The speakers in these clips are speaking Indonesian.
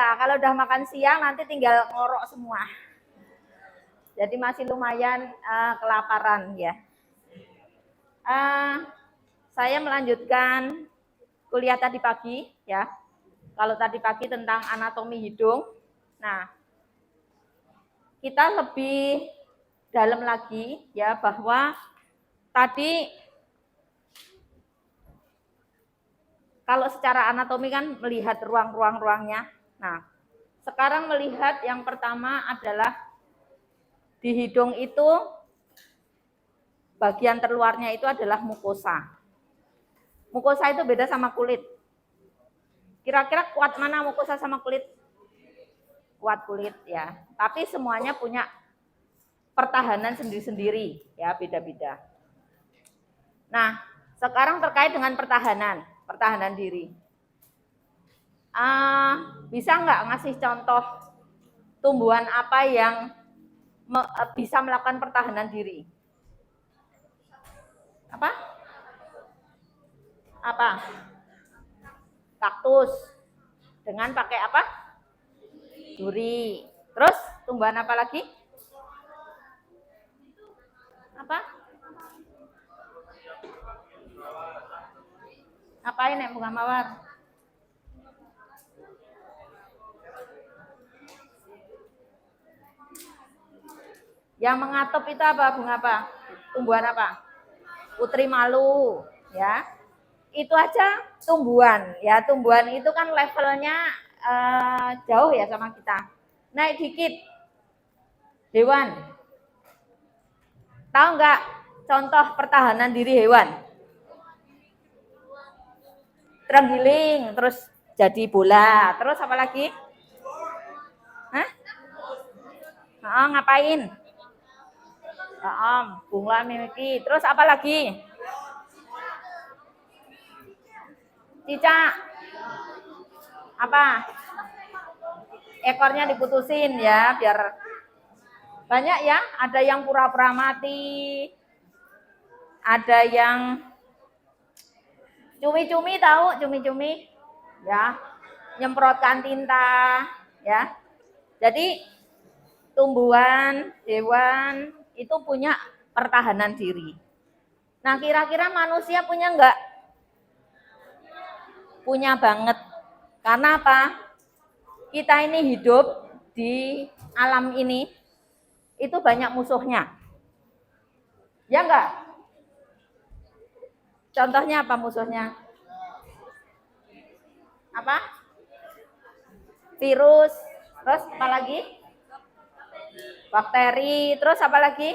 Nah, kalau udah makan siang nanti tinggal ngorok semua. Jadi masih lumayan kelaparan ya. Saya melanjutkan kuliah tadi pagi ya. Kalau tadi pagi tentang anatomi hidung. Nah, kita lebih dalam lagi ya bahwa tadi kalau secara anatomi kan melihat ruang-ruangnya. Nah, sekarang melihat yang pertama adalah di hidung itu bagian terluarnya itu adalah mukosa. Mukosa itu beda sama kulit. Kira-kira kuat mana mukosa sama kulit? Kuat kulit ya. Tapi semuanya punya pertahanan sendiri-sendiri ya, beda-beda. Nah, sekarang terkait dengan pertahanan diri. Bisa nggak ngasih contoh tumbuhan apa yang bisa melakukan pertahanan diri? Apa? Kaktus. Dengan pakai apa? Duri. Terus tumbuhan apa lagi? Apa? Ngapain ya bunga mawar? Yang mengatop itu apa? Bunga apa? Tumbuhan apa? Putri malu, ya. Itu aja tumbuhan, ya. Tumbuhan itu kan levelnya jauh ya sama kita. Naik dikit. Hewan. Tahu nggak contoh pertahanan diri hewan? Terenggiling, terus jadi bola. Terus apa lagi? Hah? Ngapain? Bunga mimiki. Terus apa lagi? Cicak. Apa? Ekornya diputusin ya, biar banyak ya. Ada yang pura-pura mati. Ada yang cumi-cumi, tahu cumi-cumi? Ya. Nyemprotkan tinta, ya. Jadi tumbuhan, hewan itu punya pertahanan diri. Nah, kira-kira manusia punya enggak? Punya banget. Karena apa? Kita ini hidup di alam ini, itu banyak musuhnya. Ya enggak? Contohnya apa musuhnya? Apa? Virus. Terus apa lagi? Bakteri. Terus apa lagi?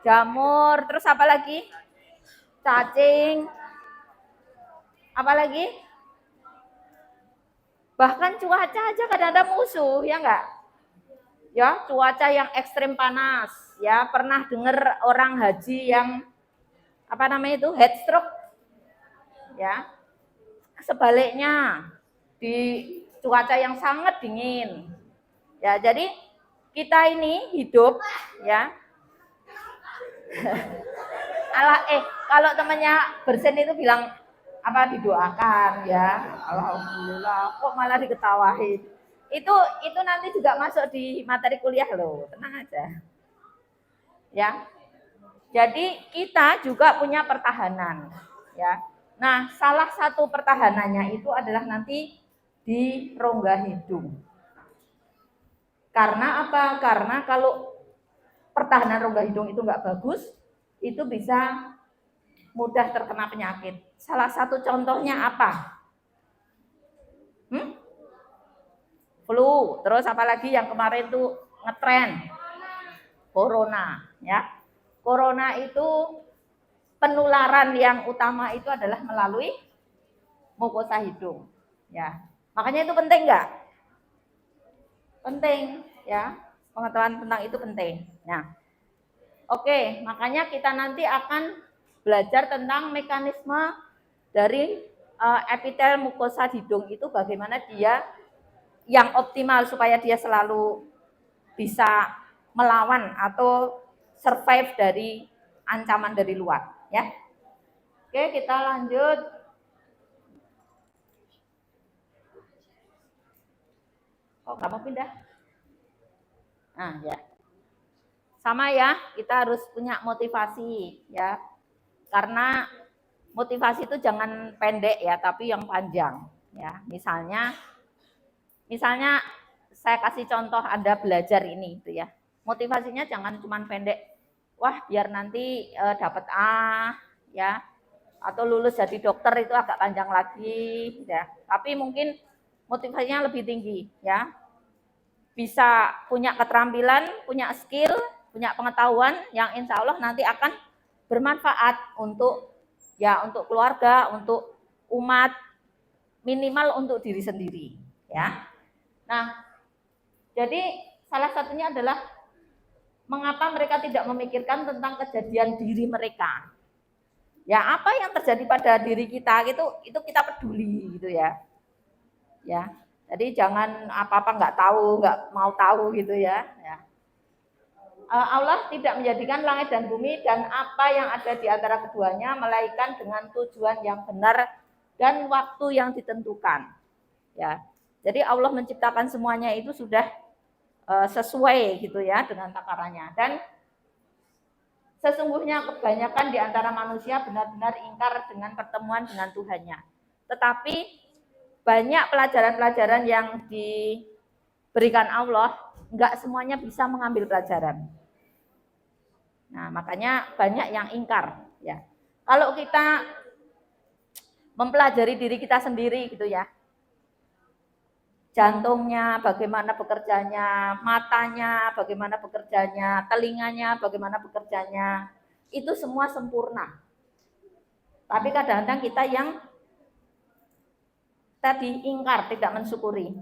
Jamur. Terus apa lagi? Cacing. Apa lagi? Bahkan cuaca aja kadang ada musuh, ya enggak? Ya, cuaca yang ekstrim panas. Ya, pernah dengar orang haji yang apa namanya itu? Heat stroke. Ya. Sebaliknya di cuaca yang sangat dingin. Ya, jadi kita ini hidup ya. Kalau temannya bersin itu bilang apa didoakan ya. Alhamdulillah, kok malah diketawain. Itu nanti juga masuk di materi kuliah loh, tenang aja. Ya. Jadi kita juga punya pertahanan, ya. Nah, salah satu pertahanannya itu adalah nanti di rongga hidung. Karena apa? Karena kalau pertahanan rongga hidung itu nggak bagus, itu bisa mudah terkena penyakit. Salah satu contohnya apa? Flu. Terus apa lagi yang kemarin tuh ngetren? Corona, ya. Corona itu penularan yang utama itu adalah melalui mukosa hidung, ya. Makanya itu penting nggak? Penting, ya. Pengetahuan tentang itu penting. Nah, oke, makanya kita nanti akan belajar tentang mekanisme dari epitel mukosa hidung itu bagaimana dia yang optimal supaya dia selalu bisa melawan atau survive dari ancaman dari luar, ya. Oke, kita lanjut. Kok nggak mau pindah? Nah, ya. Sama ya, kita harus punya motivasi ya. Karena motivasi itu jangan pendek ya, tapi yang panjang ya. Misalnya saya kasih contoh Anda belajar ini gitu ya. Motivasinya jangan cuma pendek. Wah, biar nanti dapat A ya, atau lulus jadi dokter itu agak panjang lagi ya. Tapi mungkin motivasinya lebih tinggi ya. Bisa punya keterampilan, punya skill, punya pengetahuan yang insya Allah nanti akan bermanfaat untuk ya untuk keluarga, untuk umat, minimal untuk diri sendiri ya. Nah, jadi salah satunya adalah mengapa mereka tidak memikirkan tentang kejadian diri mereka. Ya, apa yang terjadi pada diri kita itu kita peduli gitu ya. Ya. Jadi jangan apa-apa nggak tahu, nggak mau tahu gitu ya. Allah tidak menjadikan langit dan bumi dan apa yang ada di antara keduanya melainkan dengan tujuan yang benar dan waktu yang ditentukan. Ya. Jadi Allah menciptakan semuanya itu sudah sesuai gitu ya dengan takarannya. Dan sesungguhnya kebanyakan di antara manusia benar-benar ingkar dengan pertemuan dengan Tuhannya. Tetapi banyak pelajaran-pelajaran yang diberikan Allah, nggak semuanya bisa mengambil pelajaran. Nah, makanya banyak yang ingkar. Ya. Kalau kita mempelajari diri kita sendiri gitu ya, jantungnya bagaimana bekerjanya, matanya bagaimana bekerjanya, telinganya bagaimana bekerjanya, itu semua sempurna. Tapi kadang-kadang kita yang tadi ingkar, tidak mensyukuri.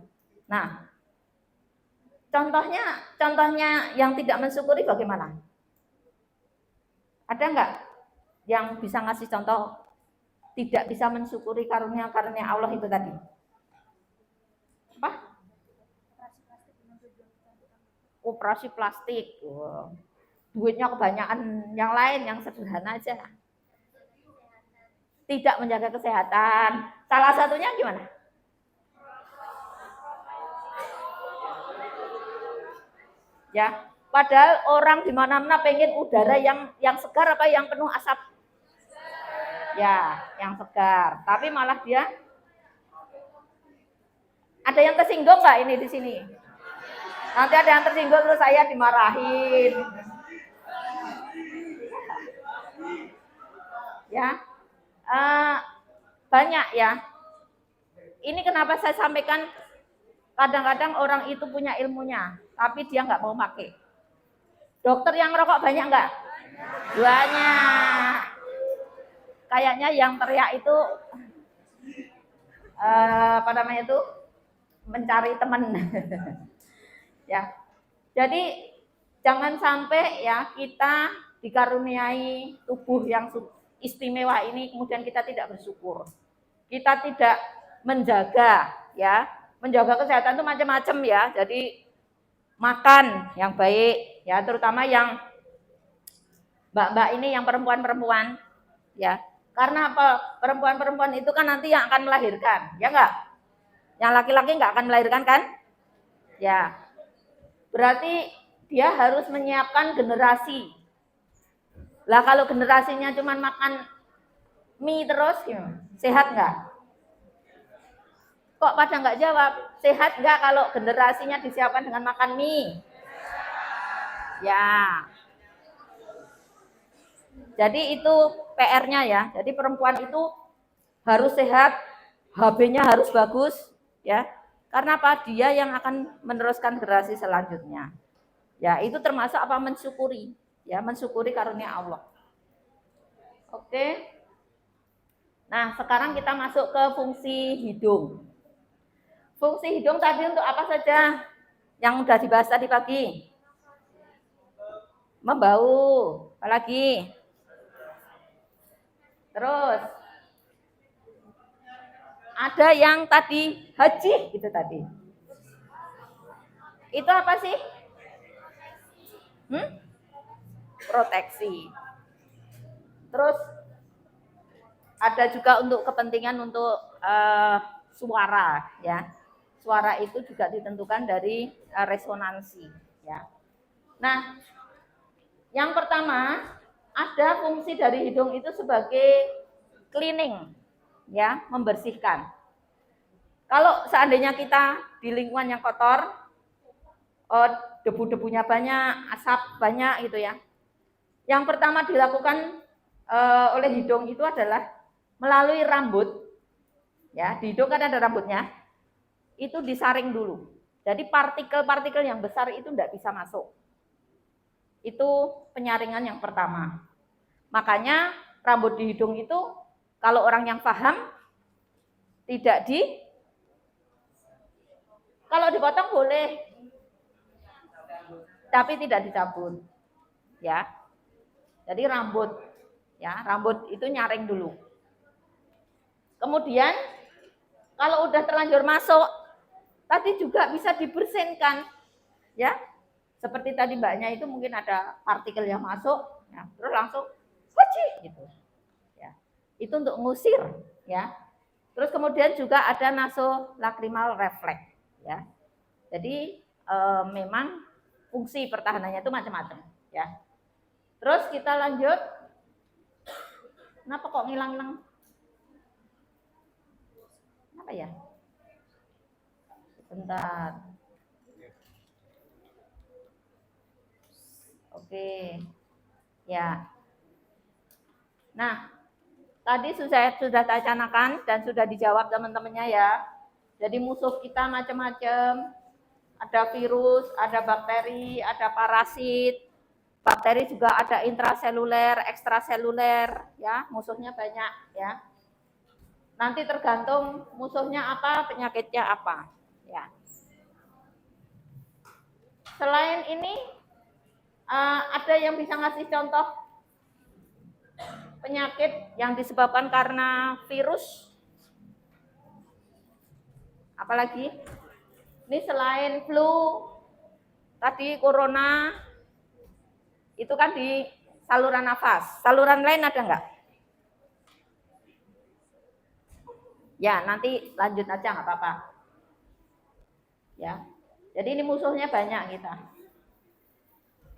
Nah, contohnya yang tidak mensyukuri bagaimana? Ada nggak yang bisa ngasih contoh tidak bisa mensyukuri karunia-karunia Allah itu tadi? Apa? Operasi plastik. Wow. Duitnya kebanyakan, yang lain yang sederhana aja. Tidak menjaga kesehatan. Salah satunya gimana? Ya, padahal orang di mana-mana pengen udara yang segar apa yang penuh asap? Ya, yang segar. Tapi malah dia ada yang tersinggung nggak ini di sini? Nanti ada yang tersinggung terus saya dimarahin. Ya, banyak ya. Ini kenapa saya sampaikan kadang-kadang orang itu punya ilmunya, tapi dia nggak mau pakai. Dokter yang rokok banyak nggak? Banyak. Kayaknya yang teriak itu apa namanya itu mencari teman. Ya. Jadi jangan sampai ya kita dikaruniai tubuh yang istimewa ini kemudian kita tidak bersyukur. Kita tidak menjaga ya. Menjaga kesehatan itu macam-macam ya. Jadi makan yang baik ya, terutama yang mbak-mbak ini yang perempuan-perempuan ya. Karena apa? Perempuan-perempuan itu kan nanti yang akan melahirkan, ya enggak? Yang laki-laki enggak akan melahirkan kan? Ya. Berarti dia harus menyiapkan generasi. Lah kalau generasinya cuma makan mie terus, sehat nggak? Kok pada nggak jawab? Sehat nggak kalau generasinya disiapkan dengan makan mie? Ya. Jadi itu PR-nya ya. Jadi perempuan itu harus sehat, HB-nya harus bagus, ya. Karena apa? Dia yang akan meneruskan generasi selanjutnya. Ya, itu termasuk apa? Mensyukuri, ya, mensyukuri karunia Allah. Oke. Nah, sekarang kita masuk ke fungsi hidung. Fungsi hidung tadi untuk apa saja? Yang sudah dibahas tadi pagi. Membau, apalagi? Terus ada yang tadi haji itu tadi. Itu apa sih? Proteksi. Terus ada juga untuk kepentingan untuk suara ya. suara itu juga ditentukan dari resonansi, ya. Nah, yang pertama ada fungsi dari hidung itu sebagai cleaning, ya, membersihkan. Kalau seandainya kita di lingkungan yang kotor, debu-debunya banyak, asap banyak gitu ya. Yang pertama dilakukan oleh hidung itu adalah melalui rambut, ya, di hidung kan ada rambutnya, itu disaring dulu. Jadi partikel-partikel yang besar itu tidak bisa masuk. Itu penyaringan yang pertama. Makanya rambut di hidung itu kalau orang yang paham tidak kalau dipotong boleh, tapi tidak dicabut, ya. Jadi rambut, ya, rambut itu nyaring dulu. Kemudian kalau udah terlanjur masuk, tadi juga bisa dibersihkan, ya. Seperti tadi mbaknya itu mungkin ada partikel yang masuk, ya, terus langsung gitu, ya. Itu untuk ngusir, ya. Terus kemudian juga ada nasolacrimal reflex, ya. Jadi memang fungsi pertahanannya itu macam-macam, ya. Terus kita lanjut. Kenapa kok ngilang neng? Apa ya? Bentar. Oke. Ya. Nah, tadi sudah saya canangkan dan sudah dijawab teman-temannya ya. Jadi musuh kita macam-macam. Ada virus, ada bakteri, ada parasit. Bakteri juga ada intraseluler, ekstraseluler, ya, musuhnya banyak, ya. Nanti tergantung musuhnya apa, penyakitnya apa, ya. Selain ini ada yang bisa ngasih contoh penyakit yang disebabkan karena virus? Apalagi? Ini selain flu, tadi corona, itu kan di saluran nafas. Saluran lain ada nggak? Ya, nanti lanjut aja nggak apa-apa. Ya, jadi ini musuhnya banyak kita.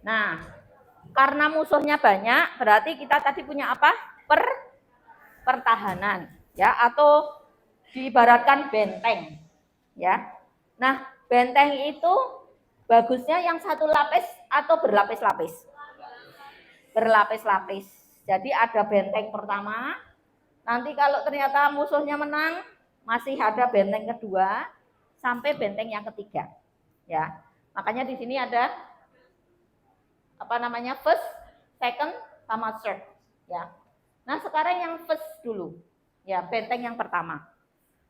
Nah, karena musuhnya banyak, berarti kita tadi punya apa? Pertahanan, ya, atau diibaratkan benteng, ya. Nah, benteng itu bagusnya yang satu lapis atau berlapis-lapis? Berlapis-lapis. Jadi ada benteng pertama, nanti kalau ternyata musuhnya menang, masih ada benteng kedua sampai benteng yang ketiga. Ya. Makanya di sini ada apa namanya? First, second, sama third, ya. Nah, sekarang yang first dulu. Ya, benteng yang pertama.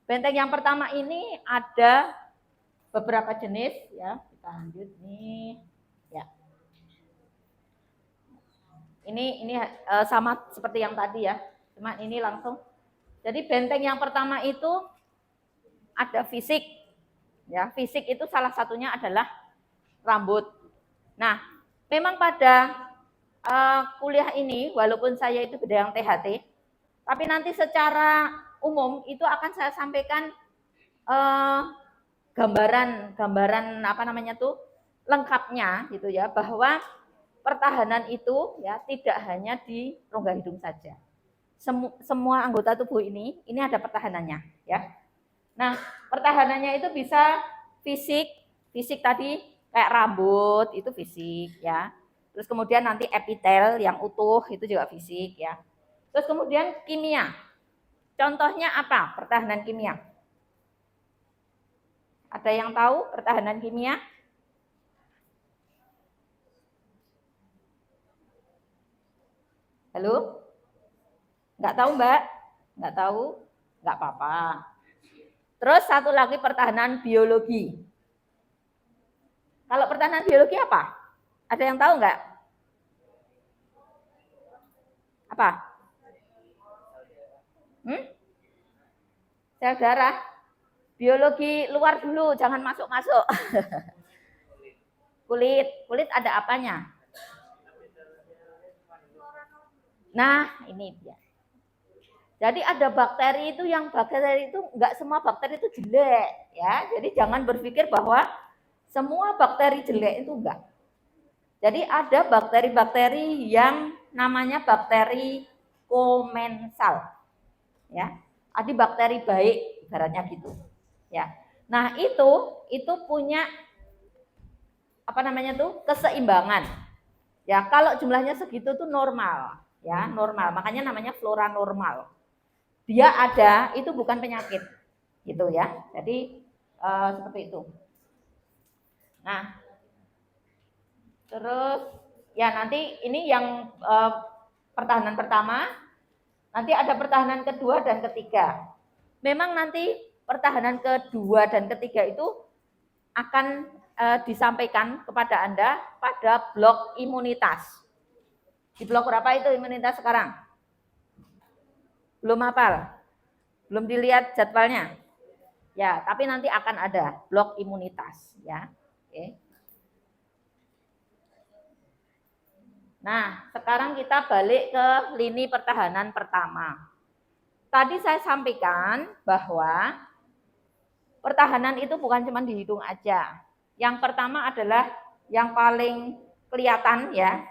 Benteng yang pertama ini ada beberapa jenis, ya. Kita lanjut nih. Ya. Ini sama seperti yang tadi ya. Cuma ini langsung. Jadi benteng yang pertama itu ada fisik. Ya, fisik itu salah satunya adalah rambut. Nah, memang pada kuliah ini walaupun saya itu bidang THT, tapi nanti secara umum itu akan saya sampaikan gambaran apa namanya tuh lengkapnya gitu ya, bahwa pertahanan itu ya tidak hanya di rongga hidung saja. Semua anggota tubuh ini ada pertahanannya, ya. Nah, pertahanannya itu bisa fisik, fisik tadi kayak rambut itu fisik, ya. Terus kemudian nanti epitel yang utuh itu juga fisik, ya. Terus kemudian kimia. Contohnya apa? Pertahanan kimia. Ada yang tahu pertahanan kimia? Halo? Nggak tahu, Mbak? Nggak tahu? Nggak apa-apa. Terus satu lagi pertahanan biologi. Kalau pertahanan biologi apa? Ada yang tahu nggak? Apa? Sel darah. Biologi luar dulu, jangan masuk-masuk. Kulit ada apanya? Nah, ini dia. Jadi ada bakteri itu yang bakteri itu enggak semua bakteri itu jelek ya. Jadi jangan berpikir bahwa semua bakteri jelek itu enggak. Jadi ada bakteri-bakteri yang namanya bakteri komensal. Ya. Ada bakteri baik ibaratnya gitu. Ya. Nah, itu punya apa namanya tuh? Keseimbangan. Ya, kalau jumlahnya segitu tuh normal, ya, normal. Makanya namanya flora normal. Dia ada, itu bukan penyakit. Gitu ya. Jadi seperti itu. Nah, terus ya nanti ini yang pertahanan pertama, nanti ada pertahanan kedua dan ketiga. Memang nanti pertahanan kedua dan ketiga itu akan disampaikan kepada Anda pada blok imunitas. Di blok berapa itu imunitas sekarang? Belum hafal? Belum dilihat jadwalnya? Ya, tapi nanti akan ada blok imunitas ya. Oke. Nah, sekarang kita balik ke lini pertahanan pertama. Tadi saya sampaikan bahwa pertahanan itu bukan cuma di hidung aja. Yang pertama adalah yang paling kelihatan ya,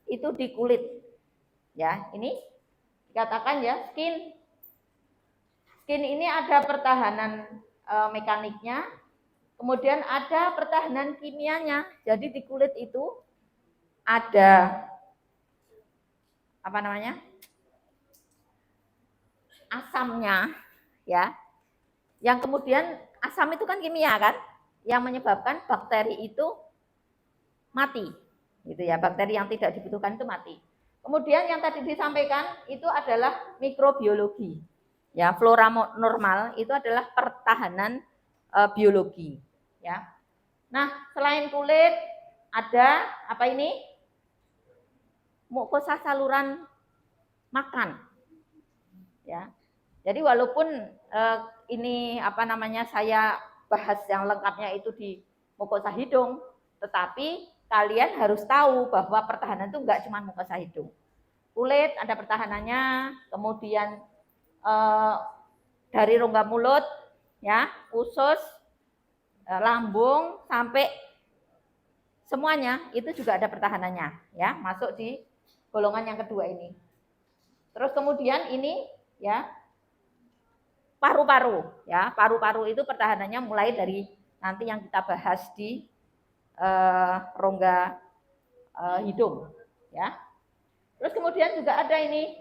itu di kulit. Ya, ini dikatakan ya skin. Skin ini ada pertahanan mekaniknya, kemudian ada pertahanan kimianya. Jadi di kulit itu ada apa namanya? Asamnya ya. Yang kemudian asam itu kan kimia kan, yang menyebabkan bakteri itu mati. Gitu ya, bakteri yang tidak dibutuhkan itu mati. Kemudian yang tadi disampaikan itu adalah mikrobiologi. Ya, flora normal itu adalah pertahanan biologi, ya. Nah, selain kulit ada apa ini? Mukosa saluran makan. Ya. Jadi walaupun ini apa namanya saya bahas yang lengkapnya itu di mukosa hidung, tetapi kalian harus tahu bahwa pertahanan itu enggak cuma mukosa hidung. Kulit ada pertahanannya, kemudian dari rongga mulut, ya, usus, lambung sampai semuanya itu juga ada pertahanannya, ya, masuk di golongan yang kedua ini. Terus kemudian ini, ya, paru-paru, ya, paru-paru itu pertahanannya mulai dari nanti yang kita bahas di rongga hidung, ya. Terus kemudian juga ada ini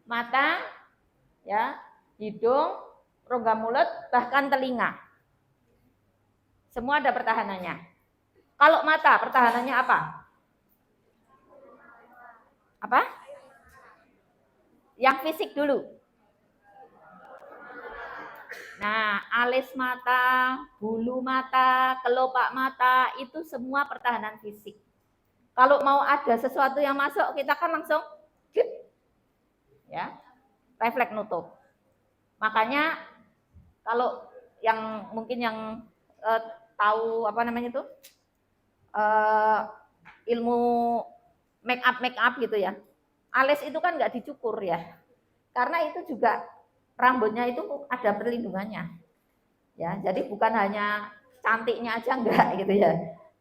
mata, ya, hidung, rongga mulut, bahkan telinga. Semua ada pertahanannya. Kalau mata, pertahanannya apa? Apa? Yang fisik dulu. Nah, alis mata, bulu mata, kelopak mata, itu semua pertahanan fisik. Kalau mau ada sesuatu yang masuk, kita kan langsung ya, refleks nutup. Makanya kalau yang mungkin yang tahu apa namanya itu ilmu make up gitu ya, alis itu kan nggak dicukur ya, karena itu juga rambutnya itu ada perlindungannya, ya. Jadi bukan hanya cantiknya aja enggak gitu ya,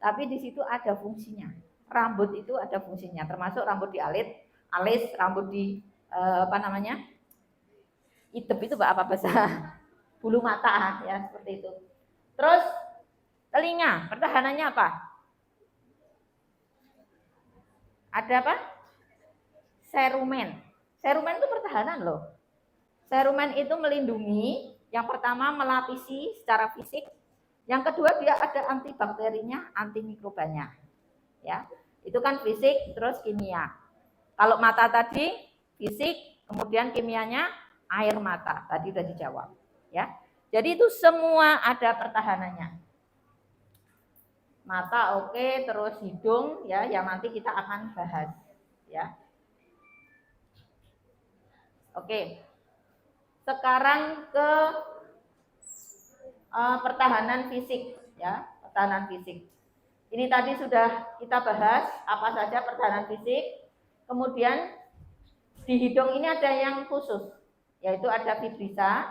tapi di situ ada fungsinya. Rambut itu ada fungsinya, termasuk rambut di alis, rambut di apa namanya, idep itu apa bahasa bulu mata ya, seperti itu. Terus telinga, pertahanannya apa? Ada apa? Serumen. Serumen itu pertahanan loh. Serumen itu melindungi, yang pertama melapisi secara fisik, yang kedua dia ada antibakterinya, antimikrobanya. Ya, itu kan fisik terus kimia. Kalau mata tadi fisik, kemudian kimianya air mata. Tadi sudah dijawab, ya. Jadi itu semua ada pertahanannya. Mata oke, terus hidung ya, yang nanti kita akan bahas, ya. Oke. Sekarang ke pertahanan fisik, ya, pertahanan fisik. Ini tadi sudah kita bahas apa saja pertahanan fisik. Kemudian di hidung ini ada yang khusus. yaitu ada fibrisa,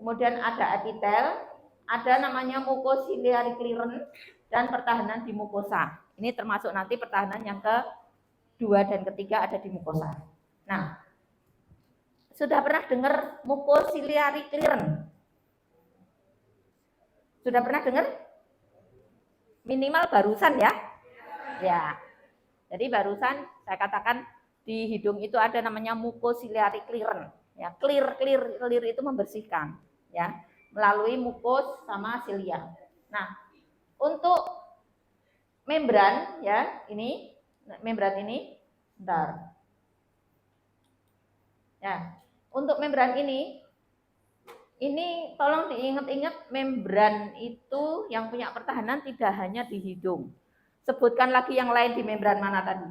kemudian ada epitel, ada namanya mucociliary clearance, dan pertahanan di mukosa. Ini termasuk nanti pertahanan yang kedua dan ketiga ada di mukosa. Nah, sudah pernah dengar mucociliary clearance? Sudah pernah dengar? Minimal barusan ya. Ya. Jadi barusan saya katakan di hidung itu ada namanya mucociliary clearance. Ya, clear itu membersihkan, ya, melalui mukos sama silia. Nah, untuk membran ya, ini membran ini, bentar. Ya, untuk membran ini tolong diingat-ingat, membran itu yang punya pertahanan tidak hanya di hidung. Sebutkan lagi yang lain di membran mana tadi?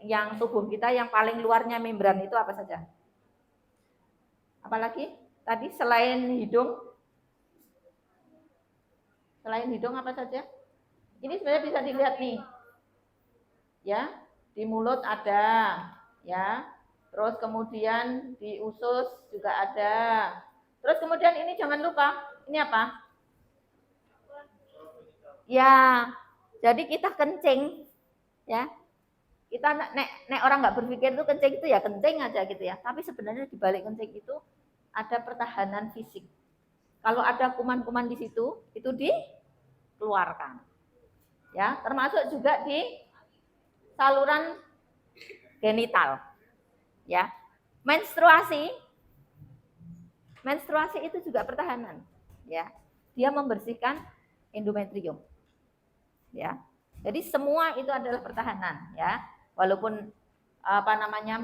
Yang tubuh kita yang paling luarnya membran itu apa saja? Apalagi? Tadi selain hidung? Selain hidung apa saja? Ini sebenarnya bisa dilihat nih. Ya, di mulut ada, ya. Terus kemudian di usus juga ada. Terus kemudian ini jangan lupa, ini apa? Ya, jadi kita kencing, ya. Kita nek orang nggak berpikir itu kencing itu ya kencing aja gitu ya. Tapi sebenarnya di balik kencing itu ada pertahanan fisik. Kalau ada kuman-kuman di situ, itu dikeluarkan. Ya, termasuk juga di saluran genital. Ya. Menstruasi itu juga pertahanan, ya. Dia membersihkan endometrium. Ya. Jadi semua itu adalah pertahanan, ya. Walaupun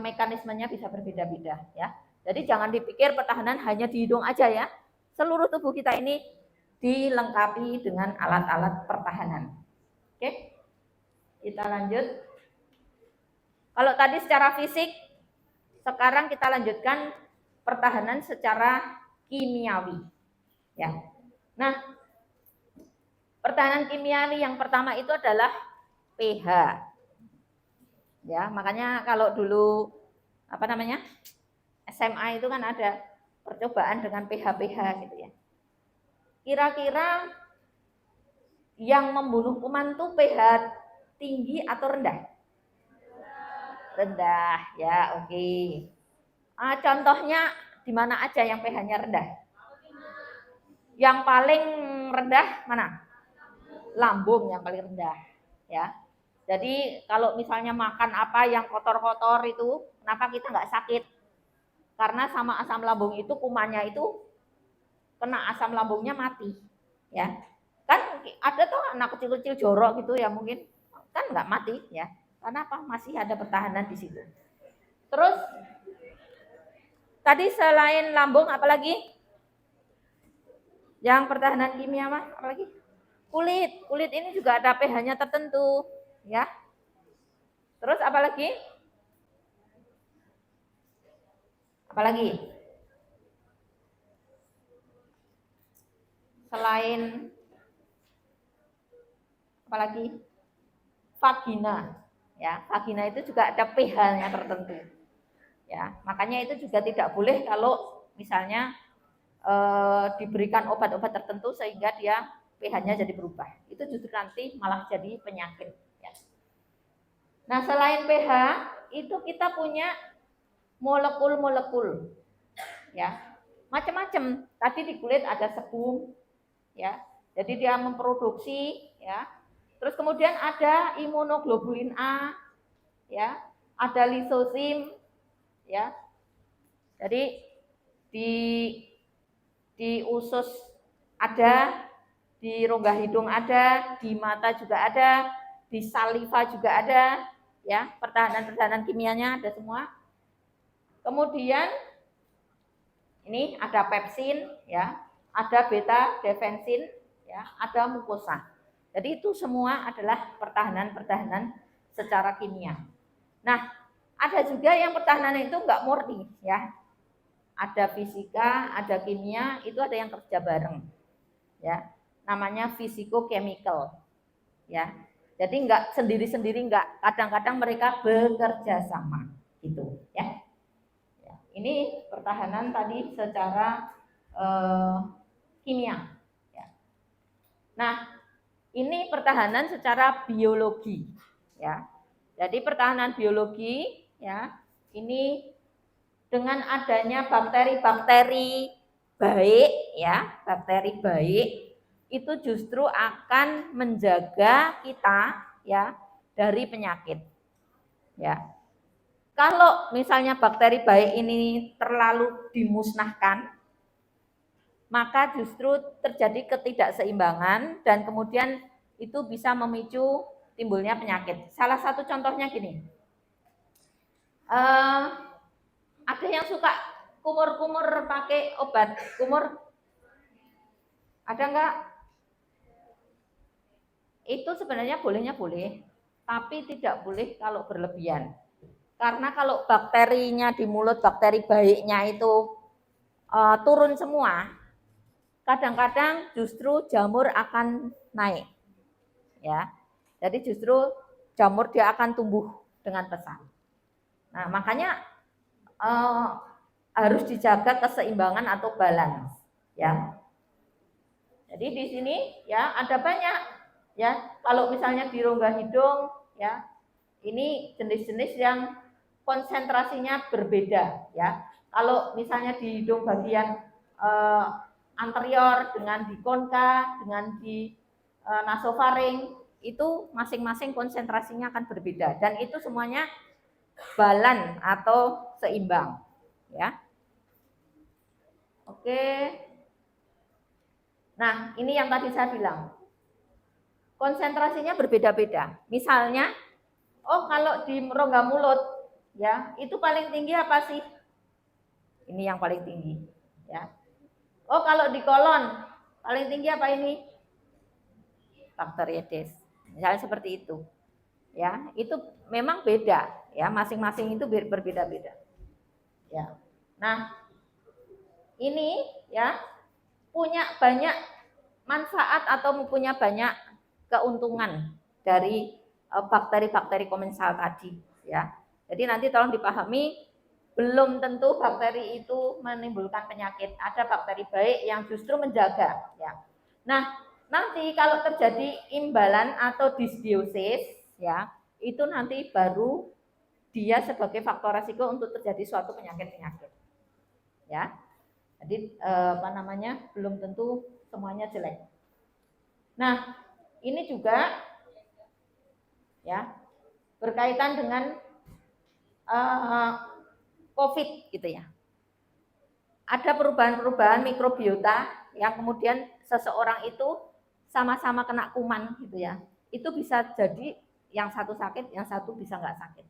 mekanismenya bisa berbeda-beda, ya. Jadi jangan dipikir pertahanan hanya di hidung aja ya. Seluruh tubuh kita ini dilengkapi dengan alat-alat pertahanan. Oke. Kita lanjut. Kalau tadi secara fisik, sekarang kita lanjutkan pertahanan secara kimiawi. Ya. Nah, pertahanan kimiawi yang pertama itu adalah pH. Ya, makanya kalau dulu SMA itu kan ada percobaan dengan pH gitu ya. Kira-kira yang membunuh kuman itu pH tinggi atau rendah? Rendah, ya, oke. Contohnya di mana aja yang pH-nya rendah? Yang paling rendah mana? Lambung yang paling rendah, ya. Jadi kalau misalnya makan apa yang kotor-kotor itu, kenapa kita nggak sakit? Karena sama asam lambung itu kumannya itu kena asam lambungnya mati, ya. Kan ada tuh anak kecil-kecil jorok gitu ya mungkin kan nggak mati, ya. Karena apa? Masih ada pertahanan di situ. Terus tadi selain lambung apalagi? Yang pertahanan kimia mah apalagi? Kulit. Kulit ini juga ada pH-nya tertentu, ya. Terus apalagi? Apalagi? Selain apalagi? Vagina. Ya, vagina itu juga ada pH-nya tertentu. Ya, makanya itu juga tidak boleh kalau misalnya diberikan obat-obat tertentu sehingga dia pH-nya jadi berubah. Itu justru nanti malah jadi penyakit. Ya. Nah, selain pH, itu kita punya molekul-molekul. Ya. Macam-macam. Tadi di kulit ada sebum, ya. Jadi dia memproduksi, ya. Terus kemudian ada imunoglobulin A, ya. Ada lisosim, ya. Jadi di usus ada, di rongga hidung ada, di mata juga ada, di saliva juga ada, ya, pertahanan kimianya ada semua. Kemudian ini ada pepsin, ya, ada beta defensin, ya, ada mukosa. Jadi itu semua adalah pertahanan secara kimia. Nah, ada juga yang pertahanan itu enggak murni, ya. Ada fisika, ada kimia, itu ada yang kerja bareng. Ya. Namanya fisiko-chemical. Ya. Jadi enggak sendiri-sendiri, enggak. Kadang-kadang mereka bekerja sama gitu, ya. Ini pertahanan tadi secara kimia. Ya. Nah, ini pertahanan secara biologi. Ya. Jadi pertahanan biologi, ya, ini dengan adanya bakteri-bakteri baik, ya, bakteri baik itu justru akan menjaga kita, ya, dari penyakit. Ya. Kalau misalnya bakteri baik ini terlalu dimusnahkan, maka justru terjadi ketidakseimbangan dan kemudian itu bisa memicu timbulnya penyakit. Salah satu contohnya gini, ada yang suka kumur-kumur pakai obat kumur, ada enggak? Itu sebenarnya bolehnya boleh, tapi tidak boleh kalau berlebihan. Karena kalau bakterinya di mulut, bakteri baiknya itu turun semua, kadang-kadang justru jamur akan naik. Ya. Jadi justru jamur dia akan tumbuh dengan pesat. Nah, makanya harus dijaga keseimbangan atau balance, ya. Jadi di sini ya ada banyak, ya. Kalau misalnya di rongga hidung, ya, ini jenis-jenis yang konsentrasinya berbeda, ya. Kalau misalnya di hidung bagian anterior dengan di konka, dengan di nasofaring, itu masing-masing konsentrasinya akan berbeda dan itu semuanya balan atau seimbang, ya. Oke. Nah, ini yang tadi saya bilang. Konsentrasinya berbeda-beda. Misalnya, kalau di rongga mulut, ya, itu paling tinggi apa sih? Ini yang paling tinggi, ya. Kalau di kolon, paling tinggi apa ini? Bakteri Aedes. Misalnya seperti itu. Ya, itu memang beda, ya, masing-masing itu berbeda-beda. Ya. Nah, ini ya punya banyak manfaat atau punya banyak keuntungan dari bakteri-bakteri komensal tadi, ya. Jadi nanti tolong dipahami, belum tentu bakteri itu menimbulkan penyakit. Ada bakteri baik yang justru menjaga, ya. Nah, nanti kalau terjadi imbalan atau disbiosis, ya, itu nanti baru dia sebagai faktor resiko untuk terjadi suatu penyakit-penyakit. Ya. Jadi belum tentu semuanya jelek. Nah, ini juga ya berkaitan dengan COVID gitu ya. Ada perubahan-perubahan mikrobiota yang kemudian seseorang itu sama-sama kena kuman gitu ya. Itu bisa jadi yang satu sakit, yang satu bisa nggak sakit.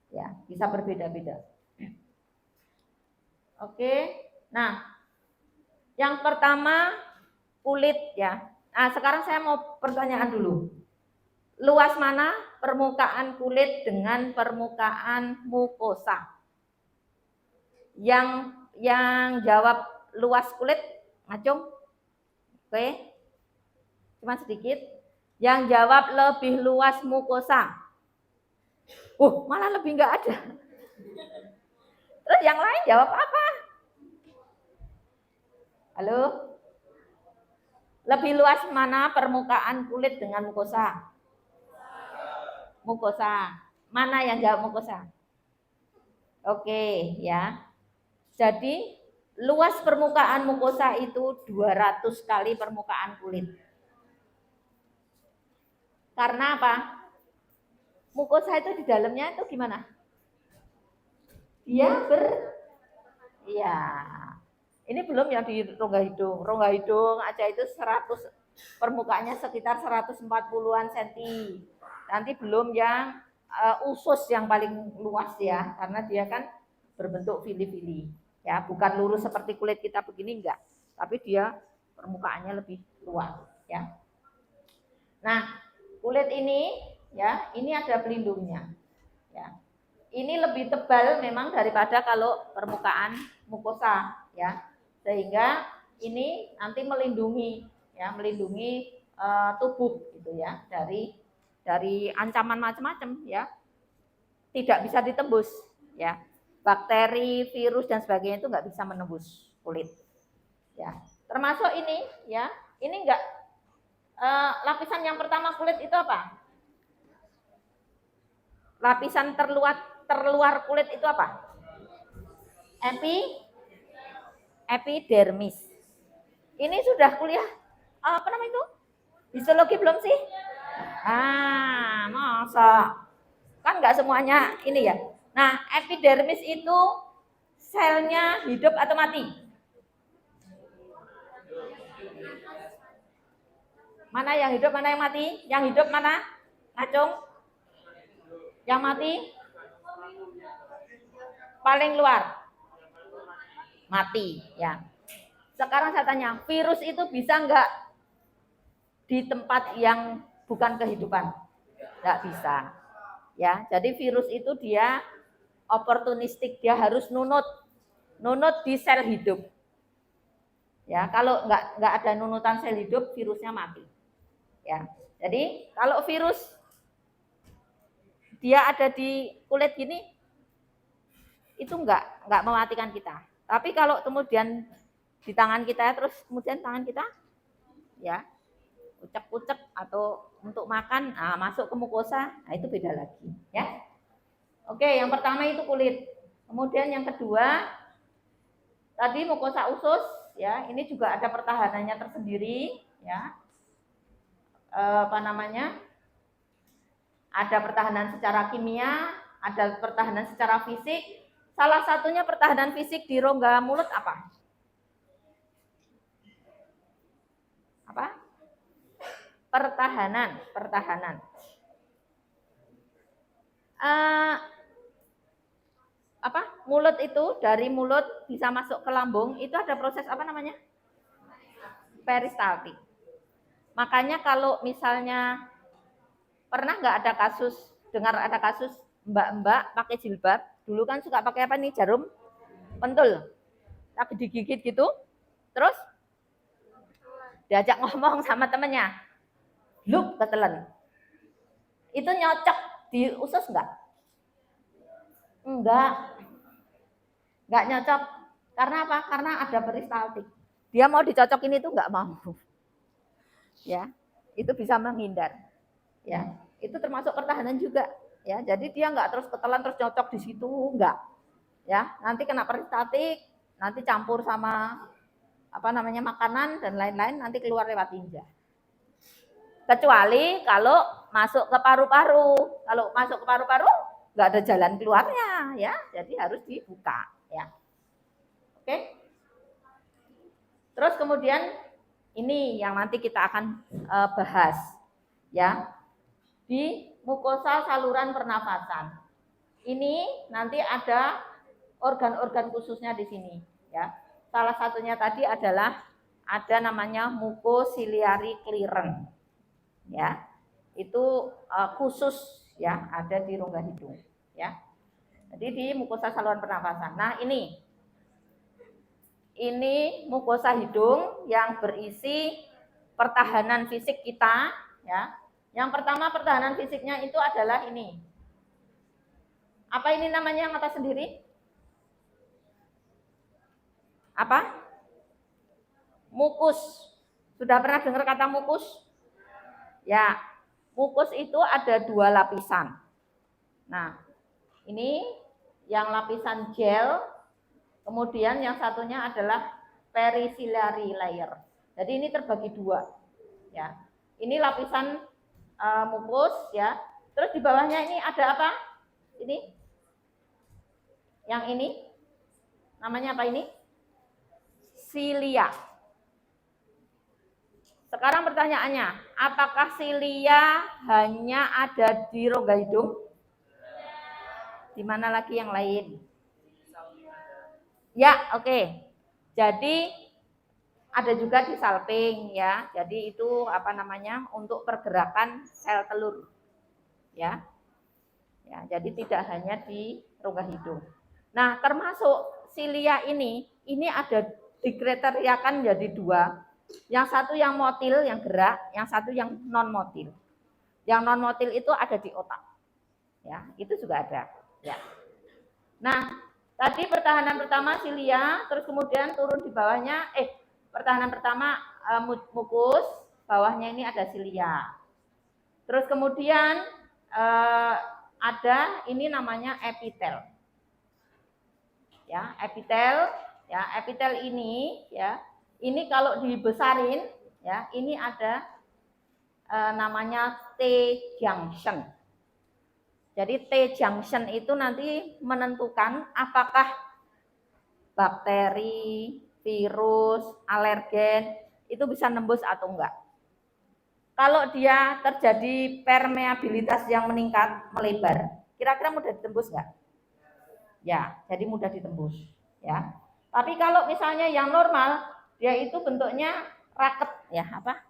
Ya, bisa berbeda-beda. Oke. Nah, yang pertama kulit ya. Nah, sekarang saya mau pertanyaan dulu. Luas mana permukaan kulit dengan permukaan mukosa? Yang jawab luas kulit, ngacung. Oke. Cuma sedikit. Yang jawab lebih luas mukosa. Malah lebih nggak ada. Terus yang lain jawab apa? Halo? Lebih luas mana permukaan kulit dengan mukosa? Mukosa. Mana yang jawab mukosa? Oke, ya. Jadi luas permukaan mukosa itu 200 kali permukaan kulit. Karena apa? Mukosa itu di dalamnya itu gimana? Dia iya. Ini belum yang di rongga hidung. Rongga hidung aja itu 100 permukaannya sekitar 140-an cm. Nanti belum yang usus yang paling luas ya, karena dia kan berbentuk fili-fili. Ya, bukan lurus seperti kulit kita begini enggak, tapi dia permukaannya lebih luas ya. Nah, kulit ini ya, ini ada pelindungnya. Ya. Ini lebih tebal memang daripada kalau permukaan mukosa ya. Sehingga ini nanti melindungi ya, melindungi tubuh gitu ya dari ancaman macam-macam ya. Tidak bisa ditembus ya. bakteri, virus dan sebagainya itu nggak bisa menembus kulit. Ya, termasuk ini ya. Ini enggak lapisan yang pertama kulit itu apa? Lapisan terluar kulit itu apa? Epidermis. Ini sudah kuliah apa namanya itu? Histologi belum sih? Masa kan nggak semuanya ini ya. Nah, epidermis itu selnya hidup atau mati? Mana yang hidup, mana yang mati? Yang hidup mana? Ngacung? Yang mati? Paling luar. Mati, ya. Sekarang saya tanya, virus itu bisa nggak di tempat yang bukan kehidupan? Nggak bisa. Ya, jadi virus itu dia oportunistik, dia harus nunut di sel hidup. Ya, kalau nggak ada nunutan sel hidup, virusnya mati. Ya, jadi kalau virus dia ada di kulit gini, itu nggak mematikan kita. Tapi kalau kemudian di tangan kita, terus kemudian tangan kita, ya ucek-ucek atau untuk makan, masuk ke mukosa, nah itu beda lagi, ya. Oke, yang pertama itu kulit. Kemudian yang kedua, tadi mukosa usus, ya, ini juga ada pertahanannya tersendiri, ya. Apa namanya? Ada pertahanan secara kimia, ada pertahanan secara fisik. Salah satunya pertahanan fisik di rongga mulut apa? Apa? Pertahanan. Apa? Mulut itu, dari mulut bisa masuk ke lambung, itu ada proses apa namanya? Peristaltik. Makanya kalau misalnya pernah nggak ada kasus, dengar ada kasus mbak-mbak pakai jilbab, dulu kan suka pakai apa nih, jarum pentul, tapi digigit gitu, terus diajak ngomong sama temennya, "Lup, ketelen." Itu nyocok di usus nggak? Nggak nyocok. Karena apa? Karena ada peristaltik. Dia mau dicocokin itu nggak mau. Ya, itu bisa menghindar. Ya, itu termasuk pertahanan juga. Ya, jadi dia nggak terus ketelan terus cocok di situ, nggak. Ya, nanti kena peristaltik, nanti campur sama apa namanya makanan dan lain-lain, nanti keluar lewat tinja. Kecuali kalau masuk ke paru-paru. Kalau masuk ke paru-paru nggak ada jalan keluarnya, ya. Jadi harus dibuka, ya. Oke. Terus kemudian ini yang nanti kita akan bahas, ya. Di mukosa saluran pernafasan. Ini nanti ada organ-organ khususnya di sini, ya. Salah satunya tadi adalah ada namanya mucociliary clearance. Ya. Itu khusus, ya, ada di rongga hidung, ya. Jadi di mukosa saluran pernafasan. Nah, ini mukosa hidung yang berisi pertahanan fisik kita, ya. Yang pertama pertahanan fisiknya itu adalah ini. Apa ini namanya yang atas sendiri? Apa? Mukus. Sudah pernah dengar kata mukus? Ya, mukus itu ada 2 lapisan. Nah, ini yang lapisan gel, kemudian yang satunya adalah periciliary layer. Jadi ini terbagi 2, ya. Ini lapisan mukus, ya. Terus di bawahnya ini ada apa? Ini, yang ini, namanya apa ini? Silia. Sekarang pertanyaannya, apakah silia hanya ada di rongga hidung? Di mana lagi yang lain? Ya, oke. Jadi ada juga di salping, ya. Jadi itu apa namanya? Untuk pergerakan sel telur. Ya. Ya, jadi tidak hanya di rongga hidung. Nah, termasuk silia ini ada dikriteriakan jadi 2. Yang satu yang motil, yang gerak, yang satu yang non motil. Yang non motil itu ada di otak. Ya, itu juga ada, ya. Nah, Tadi pertahanan pertama silia, terus kemudian turun di bawahnya, pertahanan pertama mukus, bawahnya ini ada silia. Terus kemudian ada ini namanya epitel. Ya, epitel ini ya. Ini kalau dibesarin ya, ini ada namanya T junction. Jadi T junction itu nanti menentukan apakah bakteri, virus, alergen itu bisa nembus atau enggak. Kalau dia terjadi permeabilitas yang meningkat, melebar, kira-kira mudah ditembus enggak? Ya, jadi mudah ditembus. Ya. Tapi kalau misalnya yang normal, dia itu bentuknya raket, ya apa?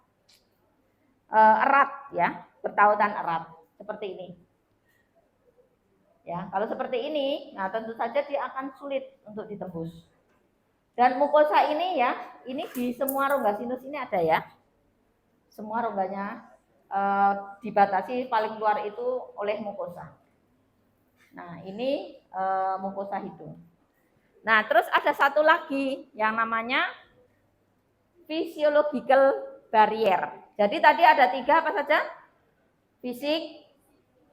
Erat, ya, bertautan erat, seperti ini. Ya, kalau seperti ini, nah tentu saja dia akan sulit untuk ditembus. Dan mukosa ini ya, ini di semua rongga sinus ini ada ya. Semua rongganya dibatasi paling luar itu oleh mukosa. Nah, ini mukosa hidung. Nah, terus ada satu lagi yang namanya physiological barrier. Jadi tadi ada 3 apa saja? Fisik,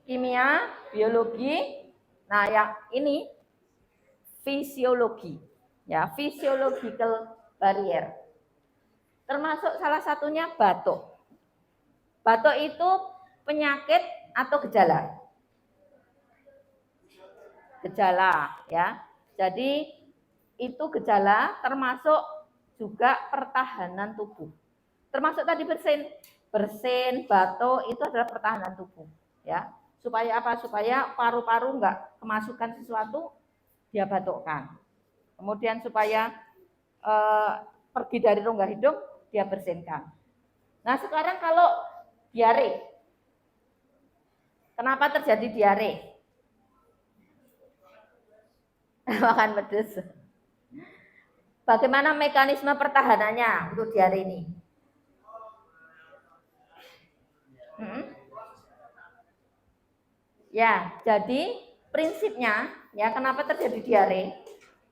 kimia, biologi. Nah, yang ini fisiologi. Ya, physiological barrier. Termasuk salah satunya batuk. Batuk itu penyakit atau gejala? Gejala, ya. Jadi itu gejala termasuk juga pertahanan tubuh. Termasuk tadi bersin, batuk itu adalah pertahanan tubuh, ya. Supaya apa? Supaya paru-paru enggak kemasukan sesuatu, dia batukkan. Kemudian supaya pergi dari rongga hidung, dia bersinkan. Nah, sekarang kalau diare, kenapa terjadi diare? Makan pedes. Bagaimana mekanisme pertahanannya untuk diare ini? Ya, jadi prinsipnya ya kenapa terjadi diare?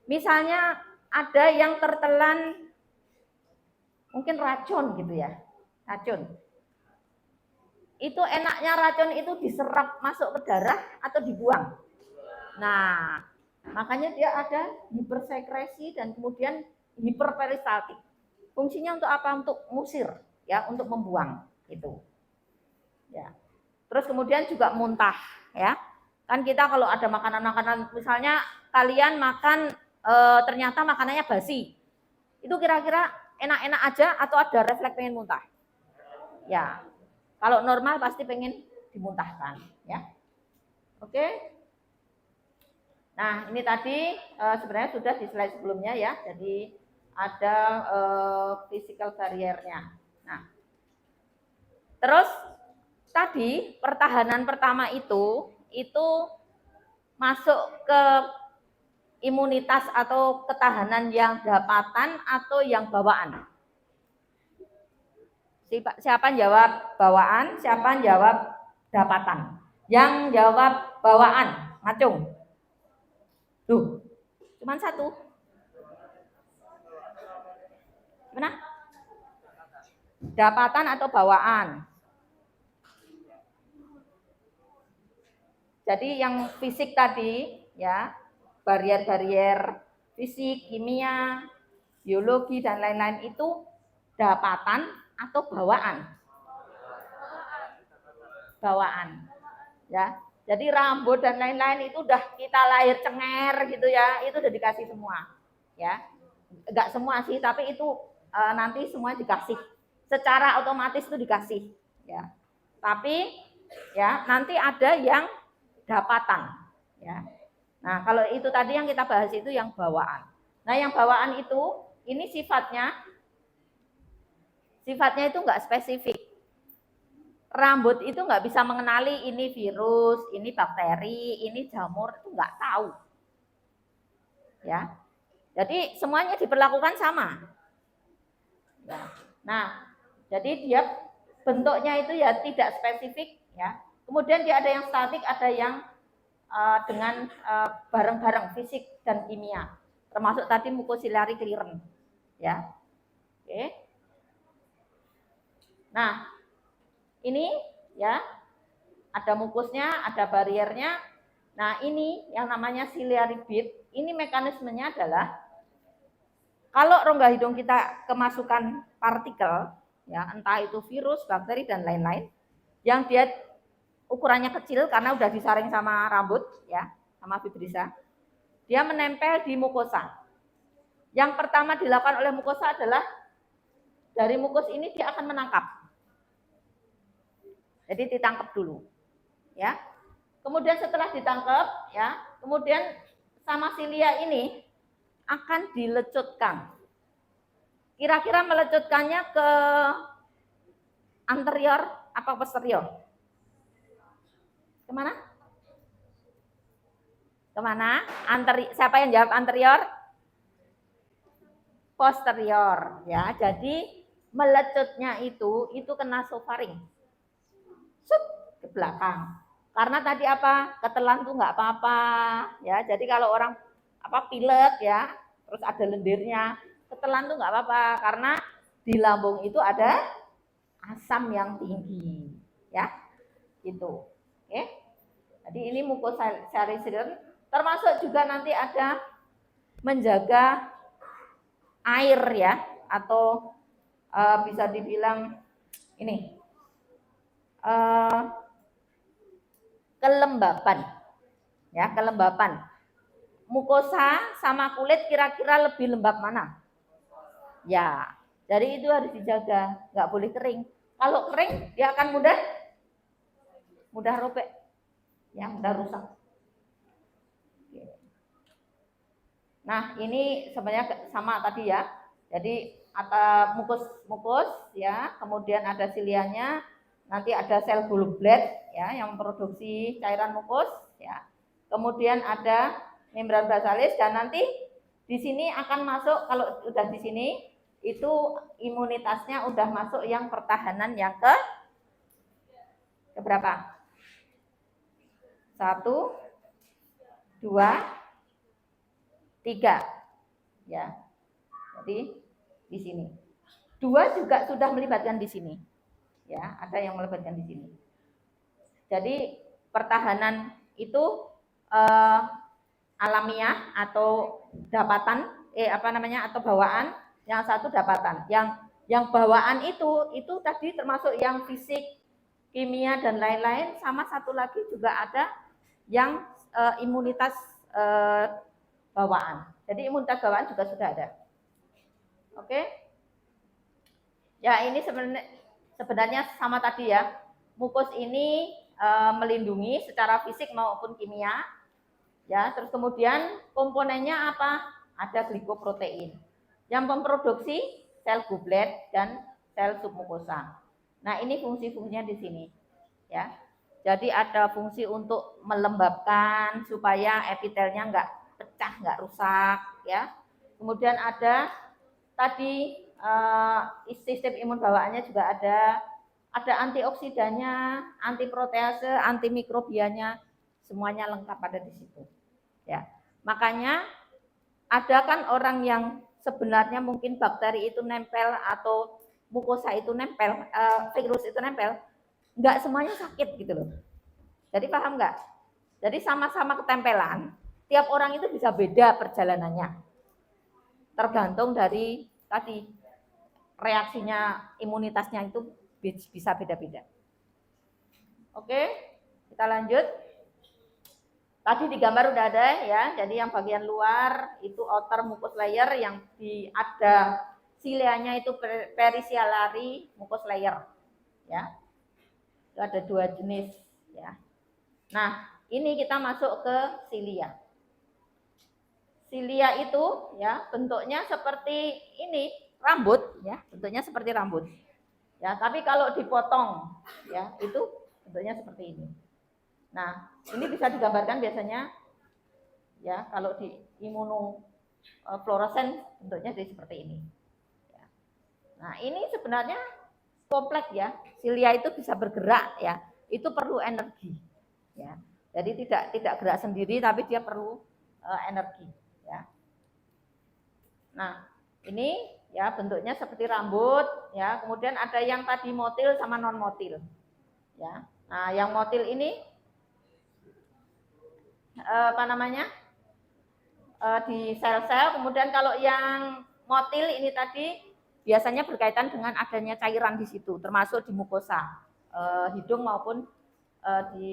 Misalnya ada yang tertelan mungkin racun gitu ya, racun. Itu enaknya racun itu diserap masuk ke darah atau dibuang. Nah, makanya dia ada hipersekresi dan kemudian hiperperistaltik. Fungsinya untuk apa? Untuk ngusir, ya, untuk membuang itu. Ya. Terus kemudian juga muntah, ya. Kan kita kalau ada makanan-makanan, misalnya kalian makan ternyata makanannya basi, itu kira-kira enak-enak aja atau ada refleks pengen muntah? Ya, kalau normal pasti pengen dimuntahkan, ya. Oke. Nah, ini tadi sebenarnya sudah di slide sebelumnya ya. Jadi ada physical barrier-nya. Nah, terus tadi pertahanan pertama itu masuk ke imunitas atau ketahanan yang dapatan atau yang bawaan. Siapa jawab bawaan, siapa jawab dapatan? Yang jawab bawaan, ngacung. Duh, cuman satu. Mana? Dapatan atau bawaan? Jadi yang fisik tadi ya, barrier-barrier fisik, kimia, biologi dan lain-lain itu dapatan atau bawaan? Bawaan. Ya. Jadi rambut dan lain-lain itu udah kita lahir cenger gitu ya, itu udah dikasih semua. Ya. Enggak semua sih, tapi itu nanti semua dikasih. Secara otomatis itu dikasih, ya. Tapi ya, nanti ada yang dapatan, ya. Nah, kalau itu tadi yang kita bahas itu yang bawaan. Nah, yang bawaan itu ini sifatnya itu enggak spesifik. Rambut itu nggak bisa mengenali ini virus, ini bakteri, ini jamur, itu nggak tahu. Ya, jadi semuanya diperlakukan sama. Ya. Nah, jadi dia bentuknya itu ya tidak spesifik, ya. Kemudian dia ada yang statik, ada yang dengan bareng-bareng fisik dan kimia, termasuk tadi mucociliary clearance, ya. Oke. Nah, ini ya ada mukusnya, ada bariernya. Nah, ini yang namanya ciliary bead. Ini mekanismenya adalah kalau rongga hidung kita kemasukan partikel, ya entah itu virus, bakteri dan lain-lain, yang dia ukurannya kecil karena udah disaring sama rambut, ya, sama fibrisa, dia menempel di mukosa. Yang pertama dilakukan oleh mukosa adalah dari mukus ini dia akan menangkap. Jadi ditangkap dulu, ya. Kemudian setelah ditangkap, ya, kemudian sama silia ini akan dilecutkan. Kira-kira melecutkannya ke anterior apa posterior? Kemana? Kemana? Siapa yang jawab anterior? Posterior, ya. Jadi melecutnya itu ke nasofaring. Ke belakang. Karena tadi apa? Ketelan tuh nggak apa-apa, ya. Jadi kalau orang pilek ya, terus ada lendirnya, ketelan tuh nggak apa-apa karena di lambung itu ada asam yang tinggi, ya. Gitu. Oke. Jadi ini mucociliary, termasuk juga nanti ada menjaga air ya, atau bisa dibilang ini kelembapan, ya, kelembapan. Mukosa sama kulit kira-kira lebih lembab mana? Ya, jadi itu harus dijaga, nggak boleh kering. Kalau kering dia akan mudah robek, ya, mudah rusak. Nah, ini sebenarnya sama tadi ya. Jadi ada mukus ya, kemudian ada silianya, nanti ada sel gallbladder ya yang memproduksi cairan mukus ya. Kemudian ada membran basalis dan nanti di sini akan masuk, kalau udah di sini itu imunitasnya udah masuk yang pertahanan yang ke berapa? 1, 2, 3 ya. Jadi di sini. 2 juga sudah melibatkan di sini. Ya, ada yang melibatkan di sini. Jadi pertahanan itu alamiah atau dapatan atau bawaan, yang satu dapatan. Yang bawaan itu tadi termasuk yang fisik, kimia dan lain-lain, sama satu lagi juga ada yang imunitas bawaan. Jadi imunitas bawaan juga sudah ada. Oke. Ya, ini sebenarnya sama tadi ya. Mukus ini melindungi secara fisik maupun kimia. Ya, terus kemudian komponennya apa? Ada glikoprotein. Yang memproduksi sel goblet dan sel submukosa. Nah, ini fungsi-fungsinya di sini. Ya. Jadi ada fungsi untuk melembabkan supaya epitelnya nggak pecah, nggak rusak, ya. Kemudian ada tadi sistem imun bawaannya juga ada antioksidannya, antiprotease, antimikrobianya, semuanya lengkap ada di situ. Ya, makanya ada kan orang yang sebenarnya mungkin bakteri itu nempel atau mukosa itu nempel, virus itu nempel, nggak semuanya sakit gitu loh. Jadi paham nggak? Jadi sama-sama ketempelan, tiap orang itu bisa beda perjalanannya. Tergantung dari tadi reaksinya, imunitasnya itu bisa beda-beda. Oke, kita lanjut. Tadi di gambar udah ada ya, jadi yang bagian luar itu outer mucous layer, yang ada silianya itu pericillary mucous layer, ya. Itu ada 2 jenis, ya. Nah, ini kita masuk ke silia. Silia itu ya bentuknya seperti ini, rambut ya, bentuknya seperti rambut. Ya, tapi kalau dipotong ya itu bentuknya seperti ini. Nah, ini bisa digambarkan biasanya ya kalau di imunofluorescence bentuknya jadi seperti ini. Ya. Nah, ini sebenarnya kompleks ya. Silia itu bisa bergerak ya. Itu perlu energi. Ya. Jadi tidak gerak sendiri, tapi dia perlu energi. Ya. Nah, ini ya bentuknya seperti rambut. Ya, kemudian ada yang tadi motil sama non motil. Ya. Nah, yang motil ini apa namanya? Di sel-sel. Kemudian kalau yang motil ini tadi biasanya berkaitan dengan adanya cairan di situ, termasuk di mukosa hidung maupun di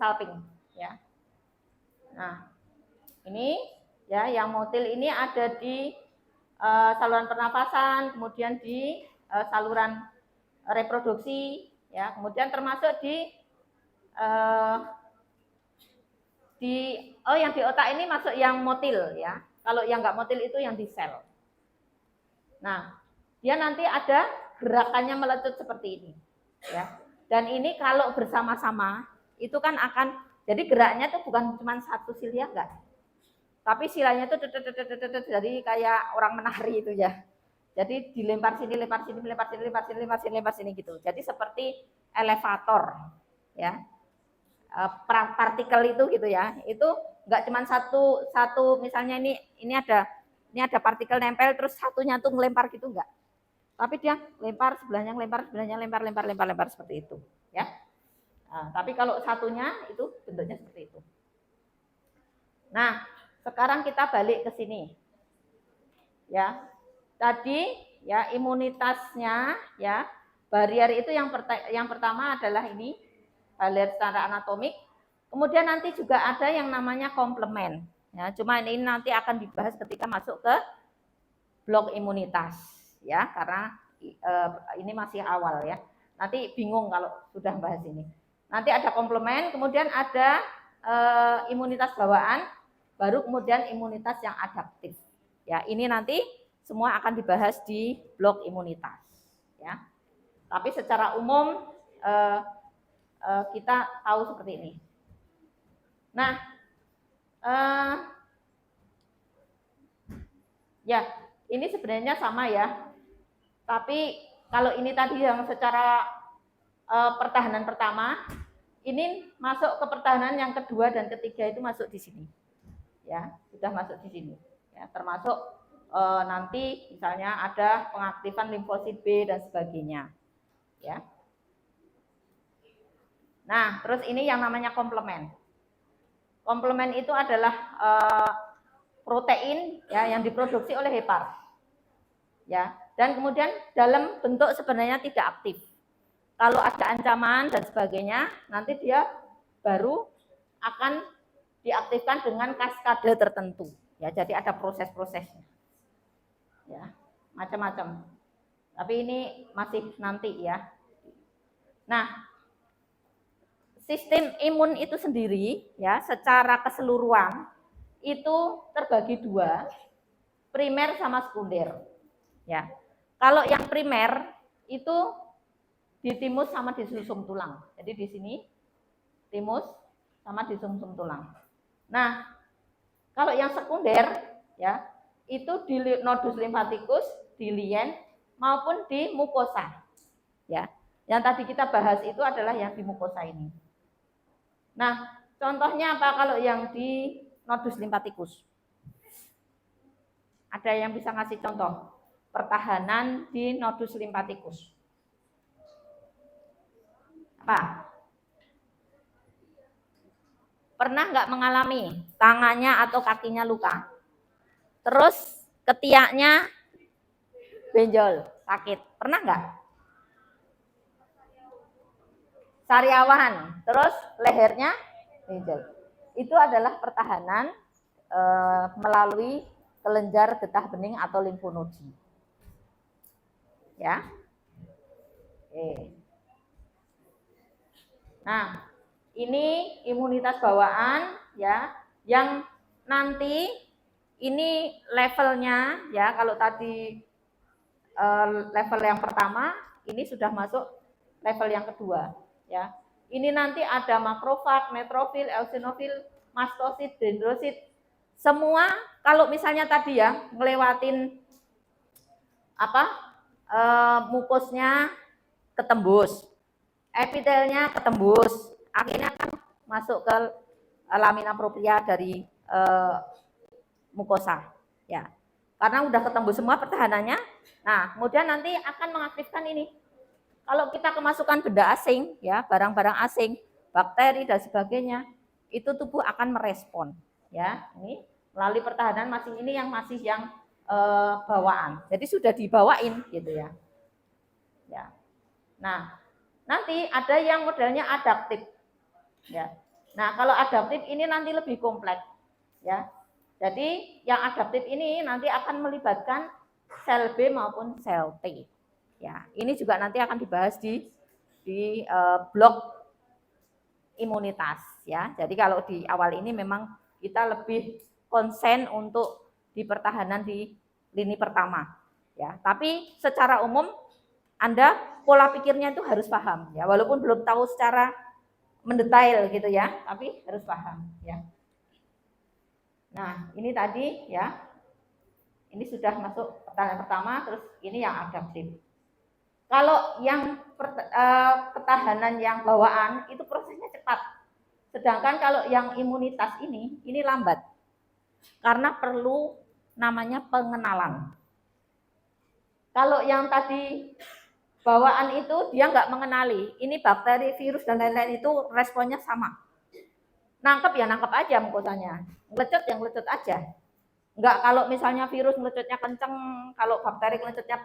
salping. Ya. Nah, ini ya yang motil ini ada di saluran pernafasan, kemudian di saluran reproduksi, ya, kemudian termasuk di yang di otak ini masuk yang motil ya. Kalau yang nggak motil itu yang di sel. Nah, dia nanti ada gerakannya melecut seperti ini, ya. Dan ini kalau bersama-sama itu kan akan jadi geraknya itu bukan cuma satu silia enggak. Tapi silanya itu jadi kayak orang menari itu ya. Jadi dilempar sini, lempar sini, lempar sini, lempar sini, lempar sini, lempar sini gitu. Jadi seperti elevator, ya. Partikel itu gitu ya. Itu enggak cuma satu misalnya ini ada partikel nempel terus satunya tuh ngelempar gitu enggak. Tapi dia lempar sebelahnya, lempar sebelahnya, lempar seperti itu, ya. Nah, tapi kalau satunya itu bentuknya seperti itu. Nah, sekarang kita balik ke sini. Ya. Tadi ya imunitasnya ya. Barier itu yang pertama adalah ini, barier secara anatomik. Kemudian nanti juga ada yang namanya komplement. Ya, cuma ini nanti akan dibahas ketika masuk ke blok imunitas ya, karena ini masih awal ya. Nanti bingung kalau sudah bahas ini. Nanti ada komplement, kemudian ada imunitas bawaan, baru kemudian imunitas yang adaptif. Ya, ini nanti semua akan dibahas di blok imunitas. Ya, tapi secara umum kita tahu seperti ini. Nah, ya ini sebenarnya sama ya. Tapi kalau ini tadi yang secara pertahanan pertama, ini masuk ke pertahanan yang kedua dan ketiga itu masuk di sini. Ya, sudah masuk di sini. Ya, termasuk nanti misalnya ada pengaktifan limfosit B dan sebagainya. Ya. Nah, terus ini yang namanya komplement. Komplement itu adalah protein ya yang diproduksi oleh hepar. Ya, dan kemudian dalam bentuk sebenarnya tidak aktif. Kalau ada ancaman dan sebagainya, nanti dia baru akan diaktifkan dengan kaskade tertentu. Ya, jadi ada proses-prosesnya. Ya, macam-macam. Tapi ini masih nanti ya. Nah, sistem imun itu sendiri ya secara keseluruhan itu terbagi dua, primer sama sekunder. Ya. Kalau yang primer itu di timus sama di sumsum tulang. Jadi di sini timus sama di sumsum tulang. Nah, kalau yang sekunder ya itu di nodus limfatikus, di lien maupun di mukosa. Ya. Yang tadi kita bahas itu adalah yang di mukosa ini. Nah, contohnya apa kalau yang di nodus limfatikus? Ada yang bisa ngasih contoh pertahanan di nodus limfatikus? Apa? Pernah nggak mengalami tangannya atau kakinya luka? Terus ketiaknya benjol, sakit. Pernah nggak? Sariawan, terus lehernya benjol. Itu adalah pertahanan melalui kelenjar getah bening atau limfonodi. Ya. Oke. Nah, ini imunitas bawaan ya, yang nanti ini levelnya ya, kalau tadi level yang pertama, ini sudah masuk level yang kedua ya. Ini nanti ada makrofag, neutrofil, eosinofil, mastosit, dendrosit. Semua kalau misalnya tadi ya ngelewatin mukusnya ketembus, epitelnya ketembus, akhirnya kan masuk ke lamina propria dari mukosa, ya. Karena udah ketemu semua pertahanannya. Nah, kemudian nanti akan mengaktifkan ini. Kalau kita kemasukan benda asing, ya, barang-barang asing, bakteri dan sebagainya, itu tubuh akan merespon, ya. Ini melalui pertahanan masing ini yang masih yang bawaan. Jadi sudah dibawain gitu ya. Ya. Nah, nanti ada yang modelnya adaptif. Ya. Nah, kalau adaptif ini nanti lebih kompleks, ya. Jadi yang adaptif ini nanti akan melibatkan sel B maupun sel T. Ya, ini juga nanti akan dibahas di blok imunitas, ya. Jadi kalau di awal ini memang kita lebih konsen untuk di pertahanan di lini pertama, ya. Tapi secara umum Anda pola pikirnya itu harus paham, ya. Walaupun belum tahu secara mendetail gitu ya, tapi harus paham, ya. Nah, ini tadi ya, ini sudah masuk pertanyaan pertama, terus ini yang adaptif. Kalau yang ketahanan yang bawaan itu prosesnya cepat, sedangkan kalau yang imunitas ini lambat, karena perlu namanya pengenalan. Kalau yang tadi bawaan itu dia nggak mengenali, ini bakteri, virus dan lain-lain itu responnya sama. Nangkep ya nangkep aja mukosanya, ngelecet yang ngelecet aja. Enggak kalau misalnya virus ngelecetnya kenceng, kalau bakteri ngelecetnya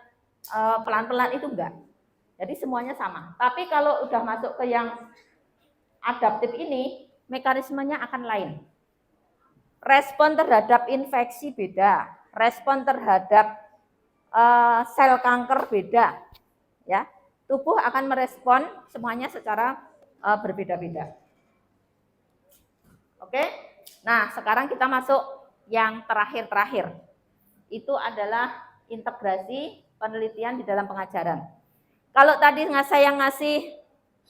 pelan-pelan itu enggak. Jadi semuanya sama. Tapi kalau udah masuk ke yang adaptif ini, mekanismenya akan lain. Respon terhadap infeksi beda, respon terhadap sel kanker beda, ya. Tubuh akan merespon semuanya secara berbeda-beda. Oke, nah sekarang kita masuk yang terakhir-terakhir. Itu adalah integrasi penelitian di dalam pengajaran. Kalau tadi saya ngasih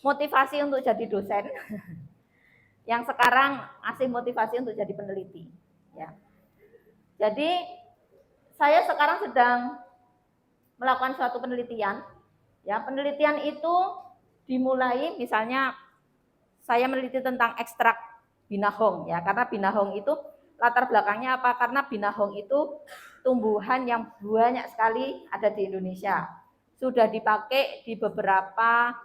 motivasi untuk jadi dosen, yang sekarang ngasih motivasi untuk jadi peneliti. Ya. Jadi saya sekarang sedang melakukan suatu penelitian. Ya, penelitian itu dimulai misalnya saya meneliti tentang ekstrak binahong ya, karena binahong itu latar belakangnya apa? Karena binahong itu tumbuhan yang banyak sekali ada di Indonesia. Sudah dipakai di beberapa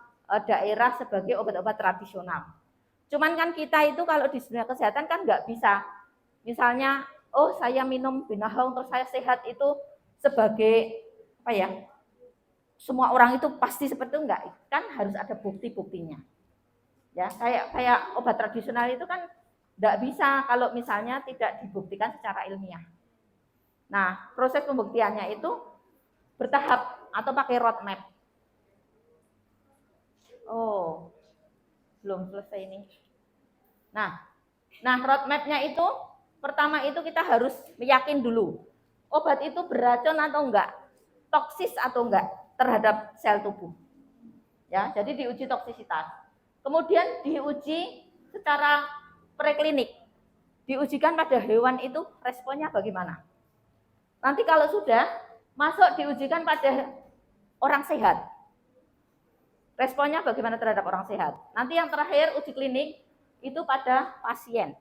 daerah sebagai obat-obat tradisional. Cuman kan kita itu kalau di dunia kesehatan kan nggak bisa, misalnya, oh saya minum binahong terus saya sehat itu sebagai apa ya? Semua orang itu pasti seperti itu enggak? Kan harus ada bukti-buktinya. Ya, kayak obat tradisional itu kan tidak bisa kalau misalnya tidak dibuktikan secara ilmiah. Nah, proses pembuktiannya itu bertahap atau pakai roadmap. Oh, belum selesai ini. Nah, roadmapnya itu pertama itu kita harus meyakin dulu obat itu beracun atau enggak, toksis atau enggak terhadap sel tubuh. Ya, jadi diuji toksisitas. Kemudian diuji secara preklinik. Diujikan pada hewan itu responnya bagaimana. Nanti kalau sudah masuk diujikan pada orang sehat. Responnya bagaimana terhadap orang sehat. Nanti yang terakhir uji klinik itu pada pasien.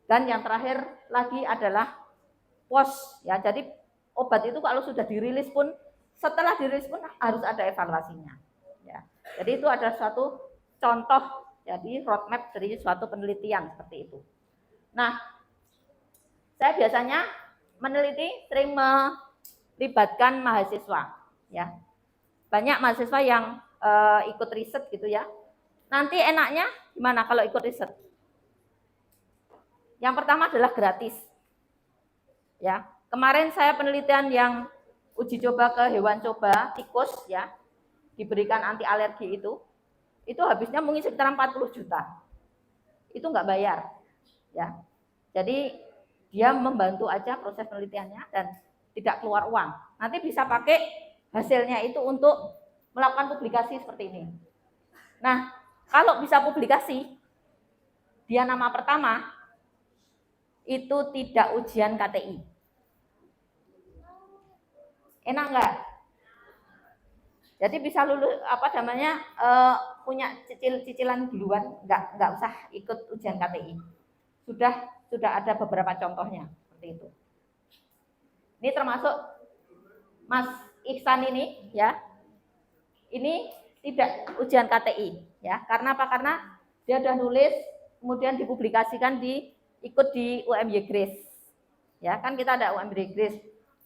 Dan yang terakhir lagi adalah pos. Ya, jadi obat itu kalau sudah dirilis pun, setelah dirilis pun harus ada evaluasinya. Ya. Jadi itu adalah suatu contoh, jadi roadmap dari suatu penelitian seperti itu. Nah, saya biasanya meneliti sering melibatkan mahasiswa, ya. Banyak mahasiswa yang ikut riset gitu ya. Nanti enaknya gimana kalau ikut riset? Yang pertama adalah gratis. Ya, kemarin saya penelitian yang uji coba ke hewan coba tikus ya, diberikan anti alergi itu habisnya mungkin sekitar 40 juta. Itu nggak bayar. Ya. Jadi dia membantu aja proses penelitiannya dan tidak keluar uang. Nanti bisa pakai hasilnya itu untuk melakukan publikasi seperti ini. Nah, kalau bisa publikasi, dia nama pertama itu tidak ujian KTI. Enak nggak? Jadi bisa lulus apa namanya punya cicilan duluan, nggak usah ikut ujian KTI. Sudah ada beberapa contohnya seperti itu. Ini termasuk Mas Ihsan ini ya. Ini tidak ujian KTI ya. Karena apa? Karena dia sudah nulis kemudian dipublikasikan ikut di UMY Grace. Ya, kan kita ada UMY Grace.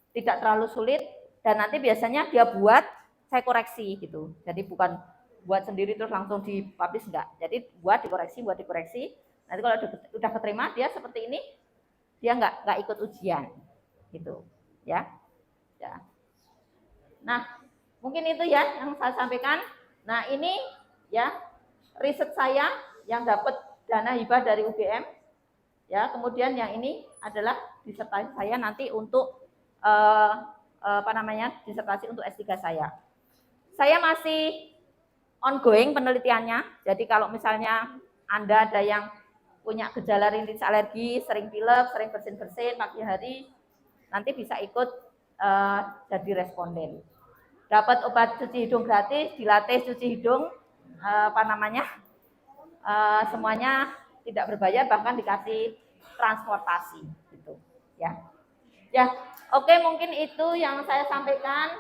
Tidak terlalu sulit dan nanti biasanya dia buat saya koreksi gitu. Jadi bukan buat sendiri terus langsung dipublish enggak. Jadi buat dikoreksi. Nanti kalau udah keterima dia seperti ini, dia nggak ikut ujian gitu ya. Ya. Nah, mungkin itu ya yang saya sampaikan. Nah, ini ya riset saya yang dapat dana hibah dari UGM. Ya, kemudian yang ini adalah disertasi saya nanti untuk disertasi untuk S3 saya. Saya masih ongoing penelitiannya. Jadi kalau misalnya Anda ada yang punya gejala rinitis alergi, sering pilek, sering bersin-bersin pagi hari, nanti bisa ikut jadi responden. Dapat obat cuci hidung gratis, dilatih cuci hidung, semuanya tidak berbayar, bahkan dikasih transportasi gitu ya. Ya, oke, mungkin itu yang saya sampaikan.